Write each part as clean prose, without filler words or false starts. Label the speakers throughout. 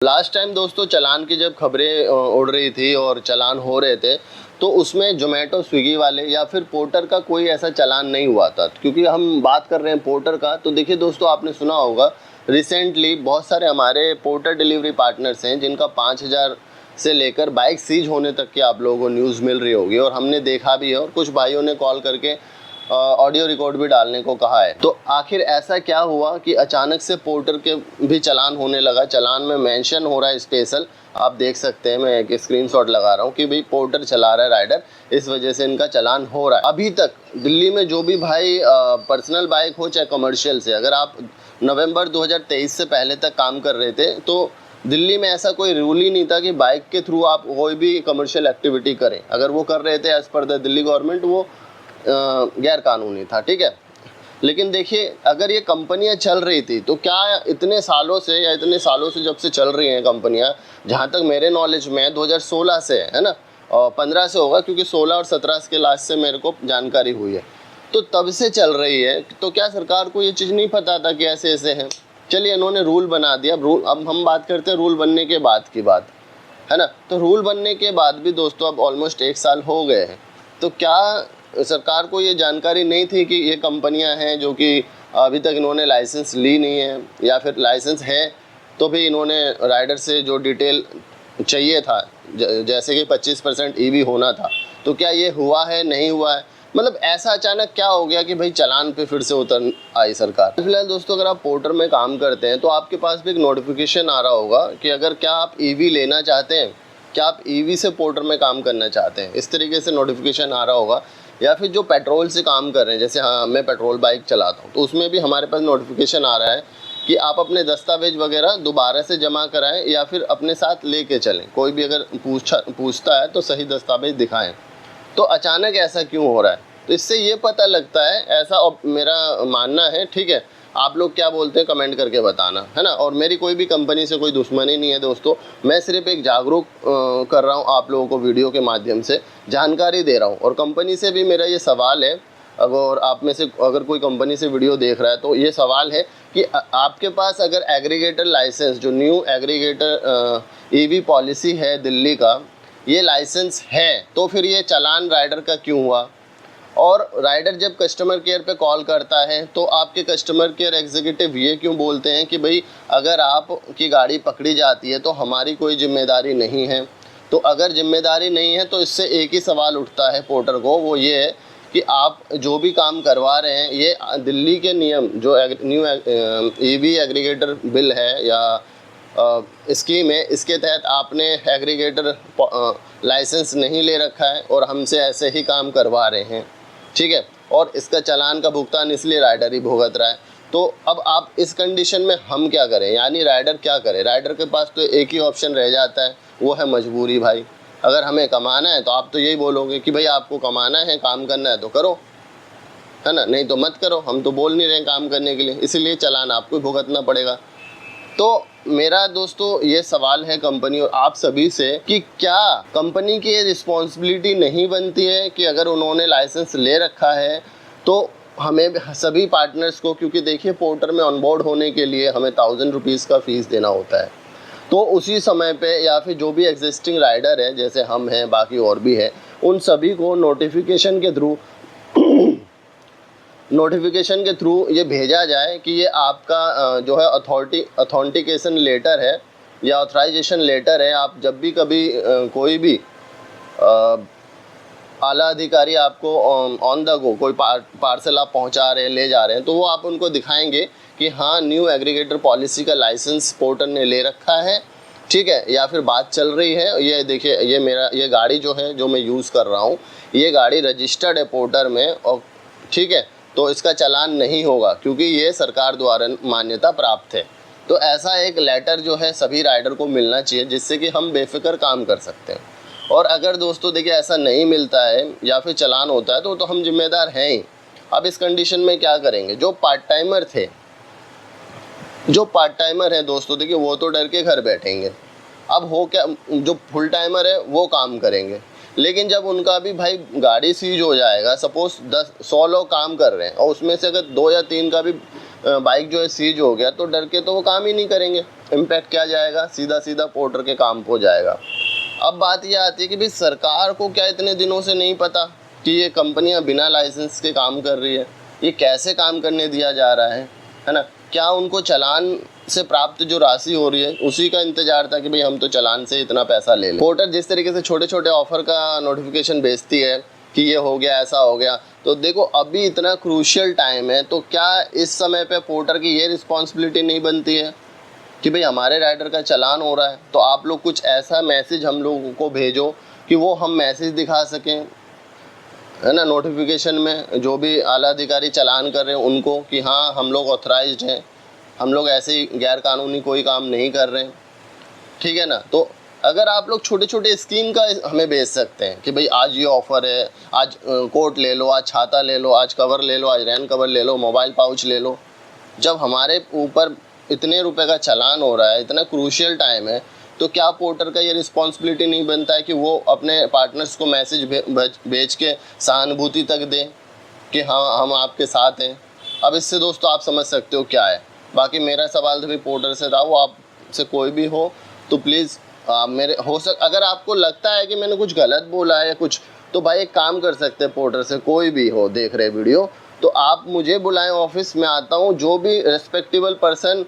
Speaker 1: Last time दोस्तों चालान की जब खबरें उड़ रही थी और चालान हो रहे थे, तो उसमें जोमेटो स्विगी वाले या फिर पोर्टर का कोई ऐसा चालान नहीं हुआ था। क्योंकि हम बात कर रहे हैं पोर्टर का, तो देखिए दोस्तों, आपने सुना होगा रिसेंटली बहुत सारे हमारे पोर्टर डिलीवरी पार्टनर्स हैं जिनका 5,000 से लेकर बाइक सीज होने तक की आप लोगों को न्यूज़ मिल रही होगी और हमने देखा भी है, और कुछ भाइयों ने कॉल करके ऑडियो रिकॉर्ड भी डालने को कहा है। तो आखिर ऐसा क्या हुआ कि अचानक से पोर्टर के भी चालान होने लगा। चालान में मेंशन हो रहा है स्पेशल, आप देख सकते हैं, मैं एक स्क्रीनशॉट लगा रहा हूँ कि भाई पोर्टर चला रहा है राइडर, इस वजह से इनका चालान हो रहा है। अभी तक दिल्ली में जो भी भाई पर्सनल बाइक हो चाहे कमर्शियल से, अगर आप नवंबर 2023 से पहले तक काम कर रहे थे तो दिल्ली में ऐसा कोई रूल ही नहीं था कि बाइक के थ्रू आप कोई भी कमर्शियल एक्टिविटी करें। अगर वो कर रहे थे as per the Delhi government, वो गैर कानूनी था, ठीक है। लेकिन देखिए, अगर ये कंपनियां चल रही थी तो क्या इतने सालों से, या इतने सालों से जब से चल रही हैं कंपनियां, जहां तक मेरे नॉलेज में 2016 से है ना, और 15 से होगा क्योंकि 16 और 17 के लास्ट से मेरे को जानकारी हुई है, तो तब से चल रही है। तो क्या सरकार को ये चीज़ नहीं पता था कि ऐसे ऐसे हैं? चलिए, इन्होंने रूल बना दिया। अब हम बात करते हैं रूल बनने के बाद की बात, है ना। तो रूल बनने के बाद भी दोस्तों अब ऑलमोस्ट 1 साल हो गए हैं, तो क्या सरकार को ये जानकारी नहीं थी कि ये कंपनियां हैं जो कि अभी तक इन्होंने लाइसेंस ली नहीं है, या फिर लाइसेंस है तो भी इन्होंने राइडर से जो डिटेल चाहिए था, जैसे कि 25% ईवी होना था, तो क्या ये हुआ है, नहीं हुआ है? मतलब ऐसा अचानक क्या हो गया कि भाई चालान पे फिर से उतर आई सरकार? फिलहाल दोस्तों, अगर आप पोर्टर में काम करते हैं तो आपके पास भी एक नोटिफिकेशन आ रहा होगा कि अगर क्या आप ईवी लेना चाहते हैं, क्या आप ईवी से पोर्टर में काम करना चाहते हैं, इस तरीके से नोटिफिकेशन आ रहा होगा। या फिर जो पेट्रोल से काम कर रहे हैं, जैसे हाँ, मैं पेट्रोल बाइक चलाता हूँ, तो उसमें भी हमारे पास नोटिफिकेशन आ रहा है कि आप अपने दस्तावेज वगैरह दोबारा से जमा कराएं या फिर अपने साथ लेके चलें। कोई भी अगर पूछता है तो सही दस्तावेज दिखाएं। तो अचानक ऐसा क्यों हो रहा है? तो इससे ये पता लगता है, ऐसा मेरा मानना है, ठीक है। आप लोग क्या बोलते हैं कमेंट करके बताना, है ना। और मेरी कोई भी कंपनी से कोई दुश्मनी नहीं है दोस्तों, मैं सिर्फ एक जागरूक कर रहा हूँ आप लोगों को, वीडियो के माध्यम से जानकारी दे रहा हूँ। और कंपनी से भी मेरा ये सवाल है, अगर आप में से अगर कोई कंपनी से वीडियो देख रहा है तो ये सवाल है कि आपके पास अगर एग्रीगेटर लाइसेंस, जो न्यू एग्रीगेटर ईवी पॉलिसी है दिल्ली का, ये लाइसेंस है, तो फिर ये चालान राइडर का क्यों हुआ? और राइडर जब कस्टमर केयर पे कॉल करता है तो आपके कस्टमर केयर एग्जीक्यूटिव ये क्यों बोलते हैं कि भाई अगर आपकी गाड़ी पकड़ी जाती है तो हमारी कोई जिम्मेदारी नहीं है? तो अगर जिम्मेदारी नहीं है तो इससे एक ही सवाल उठता है पोर्टर को, वो ये है कि आप जो भी काम करवा रहे हैं, ये दिल्ली के नियम, जो न्यू ईवी एग्रीगेटर बिल है या स्कीम है, इसके तहत आपने एग्रीगेटर लाइसेंस नहीं ले रखा है और हमसे ऐसे ही काम करवा रहे हैं, ठीक है। और इसका चालान का भुगतान इसलिए राइडर ही भुगत रहा है। तो अब आप इस कंडीशन में हम क्या करें, यानी राइडर क्या करे? राइडर के पास तो एक ही ऑप्शन रह जाता है, वो है मजबूरी भाई। अगर हमें कमाना है तो आप तो यही बोलोगे कि भाई आपको कमाना है, काम करना है तो करो, है ना, नहीं तो मत करो। हम तो बोल नहीं रहे काम करने के लिए, इसीलिए चालान आपको भुगतना पड़ेगा। तो मेरा दोस्तों ये सवाल है कंपनी और आप सभी से कि क्या कंपनी की ये रिस्पॉन्सिबिलिटी नहीं बनती है कि अगर उन्होंने लाइसेंस ले रखा है तो हमें सभी पार्टनर्स को, क्योंकि देखिए पोर्टर में ऑनबोर्ड होने के लिए हमें 1000 रुपीज़ का फ़ीस देना होता है, तो उसी समय पे या फिर जो भी एग्जिस्टिंग राइडर है, जैसे हम हैं, बाकी और भी है, उन सभी को नोटिफिकेशन के थ्रू ये भेजा जाए कि ये आपका जो है अथॉन्टिकेशन लेटर है या ऑथराइजेशन लेटर है। आप जब भी कभी कोई भी आला अधिकारी आपको ऑन द गो कोई पार्सल आप पहुंचा रहे हैं, ले जा रहे हैं, तो वो आप उनको दिखाएंगे कि हाँ, न्यू एग्रीगेटर पॉलिसी का लाइसेंस पोर्टर ने ले रखा है, ठीक है, या फिर बात चल रही है। ये देखिए, ये गाड़ी जो है, जो मैं यूज़ कर रहा हूँ, ये गाड़ी रजिस्टर्ड है पोर्टर में, और ठीक है, तो इसका चालान नहीं होगा क्योंकि ये सरकार द्वारा मान्यता प्राप्त है। तो ऐसा एक लेटर जो है सभी राइडर को मिलना चाहिए, जिससे कि हम बेफिक्र काम कर सकते हैं। और अगर दोस्तों देखिए ऐसा नहीं मिलता है या फिर चालान होता है तो हम जिम्मेदार हैं ही। अब इस कंडीशन में क्या करेंगे? जो पार्ट टाइमर है दोस्तों, देखिए वो तो डर के घर बैठेंगे। अब हो क्या, जो फुल टाइमर है वो काम करेंगे, लेकिन जब उनका भी भाई गाड़ी सीज हो जाएगा, सपोज 100 लोग काम कर रहे हैं और उसमें से अगर 2 या 3 का भी बाइक जो है सीज हो गया, तो डर के तो वो काम ही नहीं करेंगे। इम्पैक्ट क्या जाएगा, सीधा सीधा पोर्टर के काम को जाएगा। अब बात ये आती है कि भाई सरकार को क्या इतने दिनों से नहीं पता कि ये कंपनियां बिना लाइसेंस के काम कर रही है, ये कैसे काम करने दिया जा रहा है ना? क्या उनको चालान से प्राप्त जो राशि हो रही है उसी का इंतजार था कि भाई हम तो चालान से इतना पैसा ले लें। पोर्टर जिस तरीके से छोटे छोटे ऑफर का नोटिफिकेशन भेजती है कि ये हो गया, ऐसा हो गया, तो देखो अभी इतना क्रूशियल टाइम है, तो क्या इस समय पे पोर्टर की ये रिस्पॉन्सिबिलिटी नहीं बनती है कि भाई हमारे राइडर का चालान हो रहा है तो आप लोग कुछ ऐसा मैसेज हम लोगों को भेजो कि वो हम मैसेज दिखा सकें, है ना, नोटिफिकेशन में जो भी आला अधिकारी चालान कर रहे हैं उनको कि हाँ हम लोग ऑथराइज्ड हैं, हम लोग ऐसे ही गैर कानूनी कोई काम नहीं कर रहे हैं, ठीक है ना। तो अगर आप लोग छोटे छोटे स्कीम का हमें भेज सकते हैं कि भाई आज ये ऑफ़र है, आज कोट ले लो, आज छाता ले लो, आज कवर ले लो, आज रैन कवर ले लो, मोबाइल पाउच ले लो। जब हमारे ऊपर इतने रुपए का चालान हो रहा है, इतना क्रूशियल टाइम है, तो क्या पोर्टर का ये रिस्पॉन्सिबिलिटी नहीं बनता है कि वो अपने पार्टनर्स को मैसेज भेज के सहानुभूति तक दें कि हाँ हम आपके साथ हैं। अब इससे दोस्तों आप समझ सकते हो क्या है। बाकी मेरा सवाल तो भी पोर्टर से था, वो आपसे कोई भी हो तो प्लीज़ मेरे अगर आपको लगता है कि मैंने कुछ गलत बोला है या कुछ, तो भाई एक काम कर सकते हैं, पोर्टर से कोई भी हो देख रहे वीडियो तो आप मुझे बुलाएं, ऑफिस में आता हूँ, जो भी रेस्पेक्टेबल पर्सन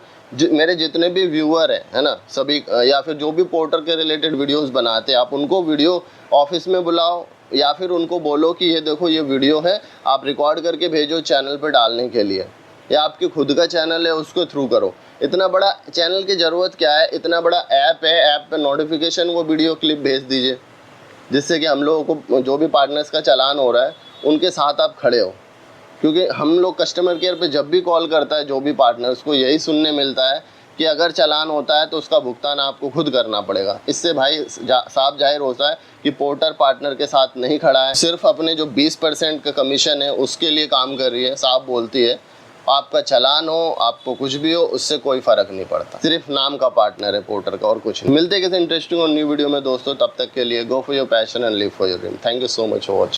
Speaker 1: मेरे जितने भी व्यूअर है ना सभी, या फिर जो भी पोर्टर के रिलेटेड वीडियोस बनाते हैं आप उनको वीडियो ऑफिस में बुलाओ, या फिर उनको बोलो कि ये देखो ये वीडियो है, आप रिकॉर्ड करके भेजो चैनल पर डालने के लिए, या आपके खुद का चैनल है उसको थ्रू करो। इतना बड़ा चैनल की ज़रूरत क्या है, इतना बड़ा ऐप है, ऐप पे नोटिफिकेशन वो वीडियो क्लिप भेज दीजिए, जिससे कि हम लोगों को जो भी पार्टनर्स का चालान हो रहा है उनके साथ आप खड़े हो। क्योंकि हम लोग कस्टमर केयर पे जब भी कॉल करता है जो भी पार्टनर, उसको यही सुनने मिलता है कि अगर चालान होता है तो उसका भुगतान आपको खुद करना पड़ेगा। इससे भाई साफ जाहिर होता है कि पोर्टर पार्टनर के साथ नहीं खड़ा है, सिर्फ अपने जो 20% का कमीशन है उसके लिए काम कर रही है। साफ बोलती है आपका चालान हो, आपको कुछ भी हो, उससे कोई फ़र्क नहीं पड़ता, सिर्फ नाम का पार्टनर है पोर्टर का और कुछ नहीं। मिलते किसी इंटरेस्टिंग और न्यू वीडियो में दोस्तों, तब तक के लिए go for your passion and live for your dream. Thank you so much for watching.